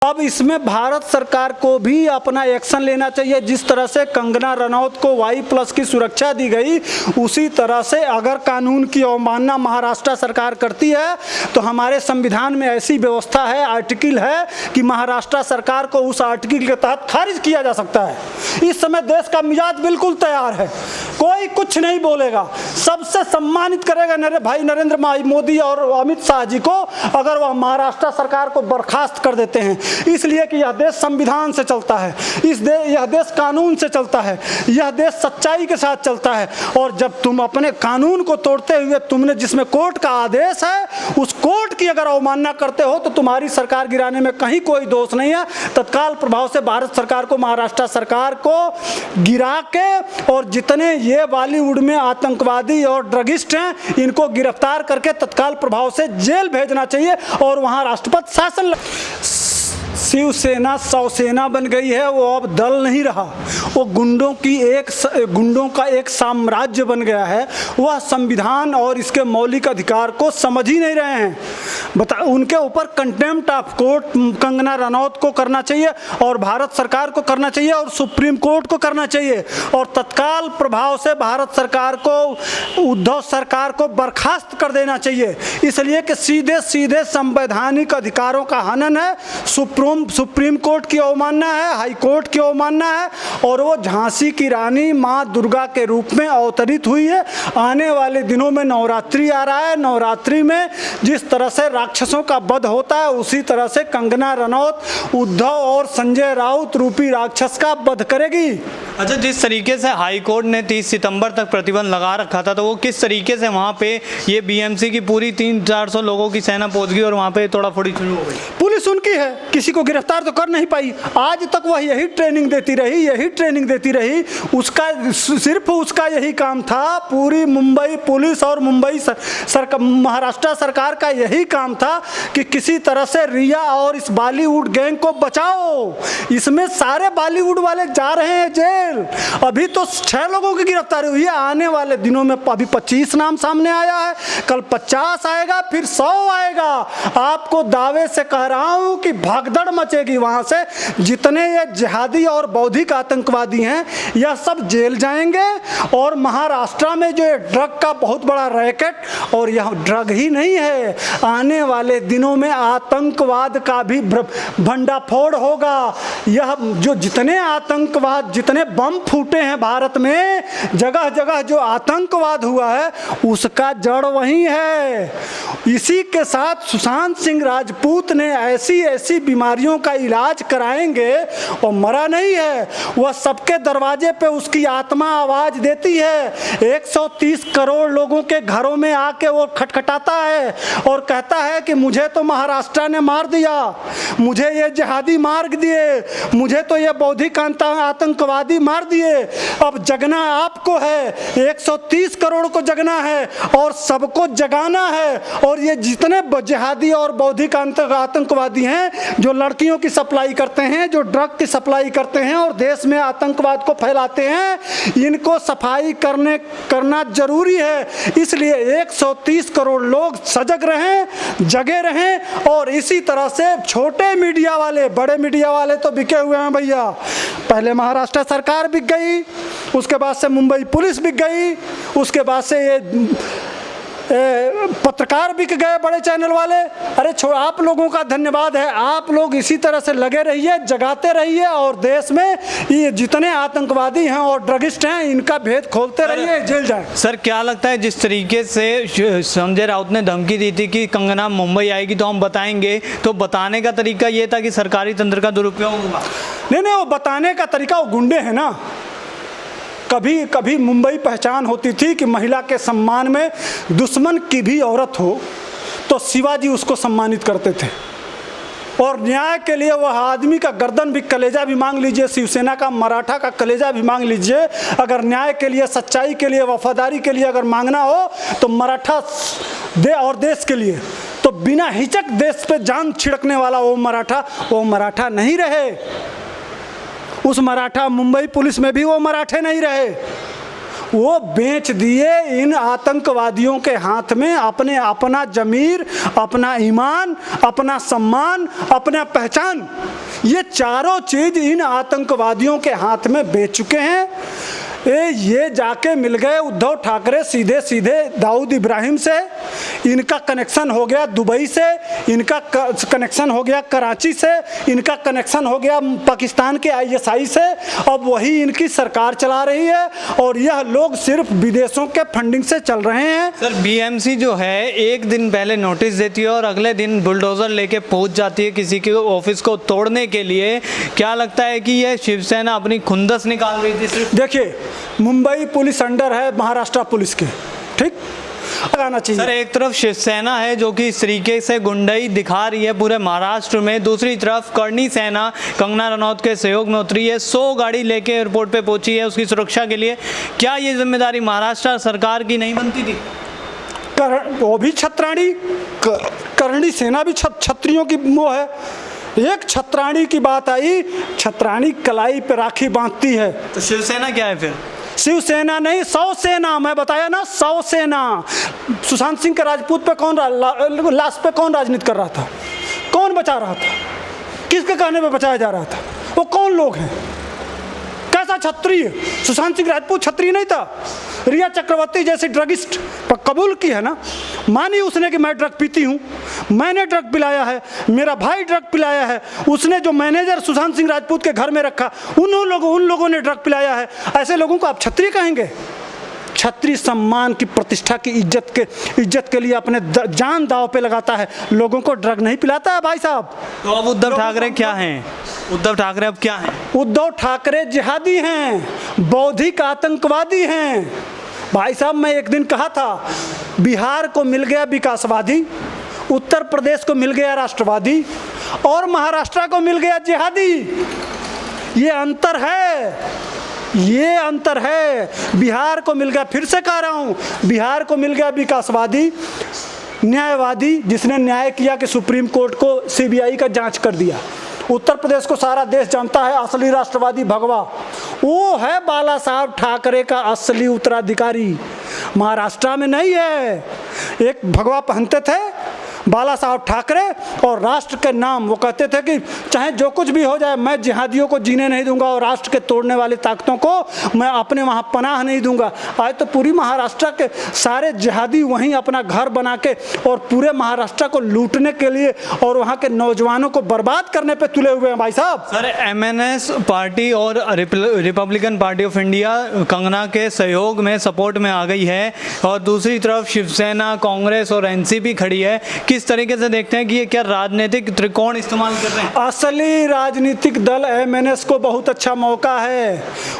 अब इसमें भारत सरकार को भी अपना एक्शन लेना चाहिए। जिस तरह से कंगना रनौत को Y+ की सुरक्षा दी गई, उसी तरह से अगर कानून की अवमानना महाराष्ट्र सरकार करती है तो हमारे संविधान में ऐसी व्यवस्था है, आर्टिकल है कि महाराष्ट्र सरकार को उस आर्टिकल के तहत खारिज किया जा सकता है। इस समय देश का मिजाज बिल्कुल तैयार है, कोई कुछ नहीं बोलेगा, सबसे सम्मानित करेगा भाई नरेंद्र मोदी और अमित शाह जी को अगर वह महाराष्ट्र सरकार को बर्खास्त कर देते हैं। इसलिए कि यह देश संविधान से चलता है, यह देश कानून से चलता है, यह देश सच्चाई के साथ चलता है। और जब तुम अपने कानून को तोड़ते हुए तुमने जिसमें कोर्ट का आदेश है उस कोर्ट की अगर अवमानना करते हो तो तुम्हारी सरकार गिराने में कहीं कोई दोष नहीं है। तत्काल प्रभाव से भारत सरकार को, महाराष्ट्र सरकार को गिरा के और जितने ये बॉलीवुड में आतंकवादी और ड्रगिस्ट हैं इनको गिरफ्तार करके तत्काल प्रभाव से जेल भेजना चाहिए और वहां राष्ट्रपति शासन। शिवसेना सौसेना बन गई है, वो अब दल नहीं रहा, वो गुंडों का एक साम्राज्य बन गया है। वह संविधान और इसके मौलिक अधिकार को समझ ही नहीं रहे हैं। उनके ऊपर contempt of court Kangana Ranaut को करना चाहिए और भारत सरकार को करना चाहिए और सुप्रीम कोर्ट को करना चाहिए और तत्काल प्रभाव से भारत सरकार को, उद्धव सरकार को बर्खास्त कर देना चाहिए। इसलिए कि सीधे सीधे संवैधानिक अधिकारों का हनन है, सुप्रीम कोर्ट की अवमानना है, हाई कोर्ट की अवमानना है और वो झांसी की रानी माँ दुर्गा के रूप में अवतरित हुई है। आने वाले दिनों में नवरात्रि आ रहा है, नवरात्रि में जिस तरह से राक्षसों का वध होता है उसी तरह से कंगना रनौत उद्धव और संजय राउत रूपी राक्षस का वध करेगी। अच्छा, जिस तरीके से हाई कोर्ट ने 30 सितंबर तक प्रतिबंध लगा रखा था तो वो किस तरीके से वहाँ पे ये BMC की पूरी 300-400 लोगों की सेना पहुँच गई और वहाँ पे तोड़ाफोड़ी शुरू हो गई। पुलिस उनकी है, किसी को गिरफ्तार तो कर नहीं पाई। आज तक वह यही ट्रेनिंग देती रही। उसका सिर्फ उसका यही काम था। पूरी मुंबई पुलिस और मुंबई महाराष्ट्र सरकार का यही काम था कि किसी तरह से रिया और इस बॉलीवुड गैंग को बचाओ। इसमें सारे बॉलीवुड वाले जा रहे हैं जेल। अभी तो 6 लोगों की गिरफ्तारी हुई है। आने वाले दिनों में अभी 25 नाम सामने आया है, कल 50 आएगा, फिर 100 आएगा। आपको दावे से कह रहा हूं कि भागदड़ मचेगी वहां से। जितने ये जिहादी और बौद्धिक आतंकवादी हैं यह सब जेल जाएंगे और महाराष्ट्र में जो ड्रग का बहुत बड़ा रैकेट, और यह ड्रग ही नहीं है, आने वाले दिनों में आतंकवाद का भी भंडाफोड़ होगा। यह जो जितने बम फूटे हैं भारत में, जगह जगह जो आतंकवाद हुआ है उसका जड़ वही है। इसी के साथ सुशांत सिंह राजपूत ने ऐसी बीमारियों का इलाज कराएंगे और मरा नहीं है, वह सबके दरवाजे पे उसकी आत्मा आवाज देती है। 130 करोड़ लोगों के घरों में आके वो खटखटाता है और कहता है कि मुझे तो महाराष्ट्र ने मार दिया, मुझे ये जिहादी मार दिए, मुझे तो ये बौद्धिक आतंकवादी मार दिए। अब जगना आपको है, 130 करोड़ को जगना है और सबको जगाना है। और ये जितने जिहादी और बौद्धिक आतंकवादी हैं जो लड़कियों की सप्लाई करते हैं, जो ड्रग की सप्लाई करते हैं और देश में आतंकवाद को फैलाते हैं, इनको सफाई करना जरूरी है। इसलिए 130 करोड़ लोग सजग रहें, जगे रहें और इसी तरह से छोटे मीडिया वाले, बड़े मीडिया वाले तो बिके हुए हैं भैया। पहले महाराष्ट्र सरकार बिक गई, उसके बाद से मुंबई पुलिस बिक गई, उसके बाद से ये पत्रकार बिक गए, बड़े चैनल वाले। अरे आप लोगों का धन्यवाद है, आप लोग इसी तरह से लगे रहिए, जगाते रहिए और देश में ये जितने आतंकवादी हैं और ड्रगिस्ट हैं इनका भेद खोलते रहिए, जेल जाए। सर, क्या लगता है जिस तरीके से संजय राउत ने धमकी दी थी कि कंगना मुंबई आएगी तो हम बताएंगे, तो बताने का तरीका ये था कि सरकारी तंत्र का दुरुपयोग होगा? नहीं, वो बताने का तरीका, वो गुंडे हैं ना। कभी कभी मुंबई पहचान होती थी कि महिला के सम्मान में दुश्मन की भी औरत हो तो शिवाजी उसको सम्मानित करते थे और न्याय के लिए वह आदमी का गर्दन भी, कलेजा भी मांग लीजिए, शिवसेना का मराठा का कलेजा भी मांग लीजिए। अगर न्याय के लिए, सच्चाई के लिए, वफादारी के लिए अगर मांगना हो तो मराठा दे और देश के लिए तो बिना हिचक देश पे जान छिड़कने वाला वो मराठा नहीं रहे। उस मराठा मुंबई पुलिस में भी वो मराठे नहीं रहे। वो बेच दिए इन आतंकवादियों के हाथ में अपना जमीर, अपना ईमान, अपना सम्मान, अपना पहचान, ये चारों चीज इन आतंकवादियों के हाथ में बेच चुके हैं। ये जाके मिल गए उद्धव ठाकरे सीधे सीधे दाऊद इब्राहिम से, इनका कनेक्शन हो गया दुबई से, इनका कनेक्शन हो गया कराची से, इनका कनेक्शन हो गया पाकिस्तान के ISI से। अब वही इनकी सरकार चला रही है और यह लोग सिर्फ विदेशों के फंडिंग से चल रहे हैं। सर BMC जो है एक दिन पहले नोटिस देती है और अगले दिन बुलडोजर लेके पहुंच जाती है किसी के ऑफिस को तोड़ने के लिए। क्या लगता है कि ये शिवसेना अपनी खुंदस निकाल रही थी सिर्फ? देखिए, मुंबई पुलिस अंडर है महाराष्ट्र पुलिस के, ठीक लगाना चाहिए। सर एक तरफ शिवसेना है जो कि इस तरीके से गुंडाई दिखा रही है पूरे महाराष्ट्र में, दूसरी तरफ करनी सेना कंगना रनौत के सहयोग में उतरी है, 100 गाड़ी लेके एयरपोर्ट पे पहुंची है उसकी सुरक्षा के लिए। क्या ये जिम्मेदारी महाराष्ट्र सरकार की नहीं बनती थी? वो भी छत्राणी, करणी सेना भी क्षत्रियों की वो है। एक छत्राणी की बात आई, छत्राणी कलाई पे राखी बांधती है। तो शिवसेना क्या है फिर? शिवसेना नहीं, 100 सेना, मैं बताया ना 100 सेना। सुशांत सिंह के राजपूत पे कौन लाश पे कौन राजनीति कर रहा था? कौन बचा रहा था? किसके कहने पे बचाया जा रहा था? वो कौन लोग हैं? कैसा क्षत्रिय? सुशांत सिंह राजपूत क्षत्रिय नहीं था। रिया चक्रवर्ती जैसी ड्रगिस्ट पर कबूल की है ना, मानी उसने कि मैं ड्रग पीती हूँ, मैंने ड्रग पिलाया है, मेरा भाई ड्रग पिलाया है, उसने जो मैनेजर सुशांत सिंह राजपूत के घर में रखा उन लोगों ने ड्रग पिलाया है। ऐसे लोगों को आप क्षत्रिय कहेंगे? क्षत्रिय सम्मान की, प्रतिष्ठा की, इज्जत के लिए अपने जान दांव पे लगाता है, लोगों को ड्रग नहीं पिलाता है भाई साहब। तो अब उद्धव ठाकरे क्या हैं? उद्धव ठाकरे अब क्या हैं? उद्धव ठाकरे जिहादी हैं, बौद्धिक आतंकवादी हैं। भाई साहब, मैं एक दिन कहा था, बिहार को मिल गया विकासवादी, उत्तर प्रदेश को मिल गया राष्ट्रवादी और महाराष्ट्र को मिल गया जिहादी। ये अंतर है, ये अंतर है। बिहार को मिल गया, फिर से कह रहा हूँ, बिहार को मिल गया विकासवादी, न्यायवादी, जिसने न्याय किया कि सुप्रीम कोर्ट को CBI का जांच कर दिया। उत्तर प्रदेश को सारा देश जानता है असली राष्ट्रवादी भगवा, वो है बाला साहब ठाकरे का असली उत्तराधिकारी। महाराष्ट्र में नहीं है। एक भगवा पहनते थे बाला साहब ठाकरे और राष्ट्र के नाम वो कहते थे कि चाहे जो कुछ भी हो जाए, मैं जिहादियों को जीने नहीं दूंगा और राष्ट्र के तोड़ने वाली ताकतों को मैं अपने वहाँ पनाह नहीं दूंगा। आज तो पूरी महाराष्ट्र के सारे जिहादी वहीं अपना घर बना के और पूरे महाराष्ट्र को लूटने के लिए और वहाँ के नौजवानों को बर्बाद करने पर तुले हुए हैं भाई साहब। सर MNS पार्टी और Republican party of India Kangana के सहयोग में, सपोर्ट में आ गई है और दूसरी तरफ शिवसेना, कांग्रेस और NCP खड़ी है। किस तरीके से देखते हैं कि ये क्या राजनीतिक त्रिकोण इस्तेमाल कर रहे हैं? असली राजनीतिक दल MNS को बहुत अच्छा मौका है,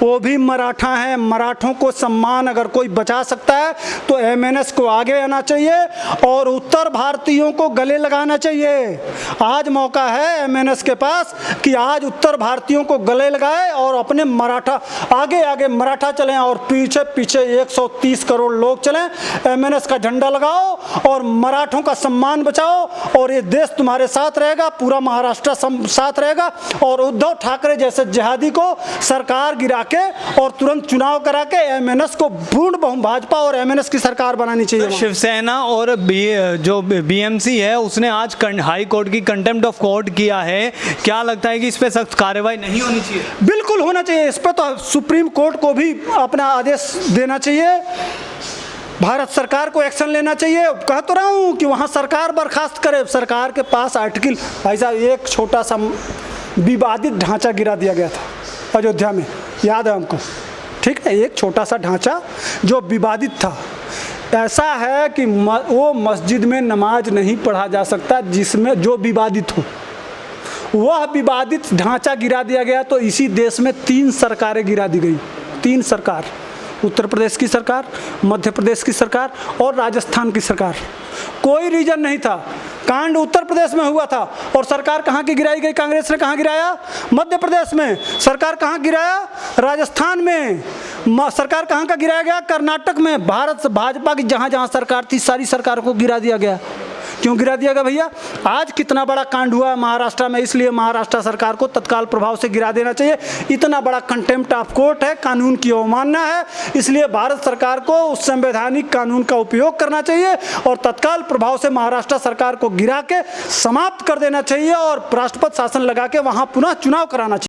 वो भी मराठा है। मराठों को सम्मान अगर कोई बचा सकता है तो MNS को आगे आना चाहिए और उत्तर भारतीयों को गले लगाना चाहिए। आज मौका है MNS के पास कि आज उत्तर भारतीयों को गले लगाए और अपने मराठा आगे आगे मराठा चलें और पीछे पीछे 130 करोड़ लोग चलें। MNS का झंडा लगाओ और मराठों का सम्मान बचाओ और ये देश तुम्हारे साथ रहेगा, पूरा महाराष्ट्र साथ रहेगा। और उद्धव ठाकरे जैसे जिहादी को सरकार गिरा के और तुरंत चुनाव करा के MNS को पूर्ण बहुमत भाजपा और MNS की सरकार बनानी चाहिए। शिवसेना और जो BMC है उसने आज हाई कोर्ट की कंटेम्प्ट ऑफ कोर्ट किया है। क्या लगता है कि इस पे सख्त कार्रवाई नहीं होनी चाहिए? बिल्कुल होना चाहिए। इस पर तो सुप्रीम कोर्ट को भी अपना आदेश देना चाहिए, भारत सरकार को एक्शन लेना चाहिए। कह तो रहा हूँ कि वहाँ सरकार बर्खास्त करे। सरकार के पास आर्टिकल, भाई साहब, एक छोटा सा विवादित ढांचा गिरा दिया गया था अयोध्या में, याद है हमको, ठीक है? एक छोटा सा ढांचा जो विवादित था। ऐसा है कि वो मस्जिद में नमाज नहीं पढ़ा जा सकता जिसमें जो विवादित हो, वह विवादित ढांचा गिरा दिया गया। तो इसी देश में 3 सरकारें गिरा दी गई, 3 सरकार, उत्तर प्रदेश की सरकार, मध्य प्रदेश की सरकार और राजस्थान की सरकार। कोई रीजन नहीं था। कांड उत्तर प्रदेश में हुआ था और सरकार कहाँ की गिराई गई? कांग्रेस ने कहाँ गिराया? मध्य प्रदेश में। सरकार कहाँ गिराया? राजस्थान में। सरकार कहाँ का गिराया गया? कर्नाटक में। भारत भाजपा की जहाँ जहाँ सरकार थी सारी सरकार को गिरा दिया गया। क्यों गिरा दिया गया भैया? आज कितना बड़ा कांड हुआ है महाराष्ट्र में, इसलिए महाराष्ट्र सरकार को तत्काल प्रभाव से गिरा देना चाहिए। इतना बड़ा कंटेम्प्ट ऑफ कोर्ट है, कानून की अवमानना है, इसलिए भारत सरकार को उस संवैधानिक कानून का उपयोग करना चाहिए और तत्काल प्रभाव से महाराष्ट्र सरकार को गिरा के समाप्त कर देना चाहिए और राष्ट्रपति शासन लगा के वहां पुनः चुनाव कराना चाहिए।